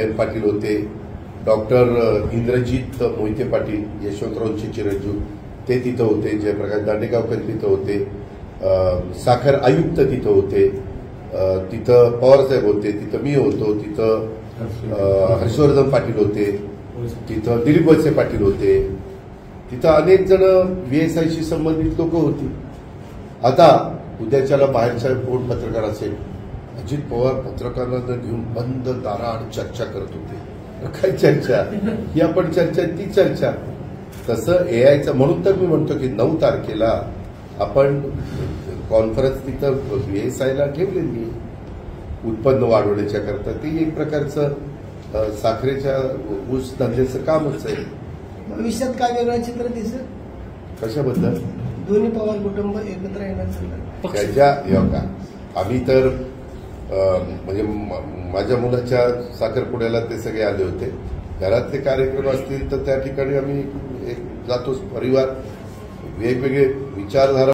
जयंत पाटील होते, डॉक्टर इंद्रजित मोहिते पाटील, यशवंतरावचे चिरंजीव ते तिथं होते, जयप्रकाश दांडेगावकर तिथं होते, साखर आयुक्त तिथं होते, तिथं पवारसाहेब होते, तिथं मी होतो, तिथं हर्षवर्धन पाटील होते, तिथं दिलीप वळसे पाटील होते, तिथं अनेक जण VSIशी संबंधित लोक होती. आता उद्याच्याला बाहेरच्या कोण पत्रकार असेल, अजित पवार पत्रकारांना घेऊन बंद दाराआड चर्चा करत होते. काय चर्चा ही आपण चर्चा ती चर्चा तसं AIचं. म्हणून तर मी म्हणतो की 9 तारखेला आपण कॉन्फरन्स तिथं VSIला ठेवलेली उत्पन्न वाढवण्याच्या करता. ती एक प्रकारचं साखरेच्या ऊस धंद्याचं कामच आहे. भविष्यात काय वेगळं चित्र दिसत कशाबद्दल? दोन्ही पवार कुटुंब एकत्र येणार त्याच्या का आम्ही तर म्हणजे माझ्या मुलाच्या साखरपुड्याला ते सगळे आले होते. घरातले कार्यक्रम असतील तर त्या ठिकाणी आम्ही जातोच. परिवार वेगवेगळे विचारधारा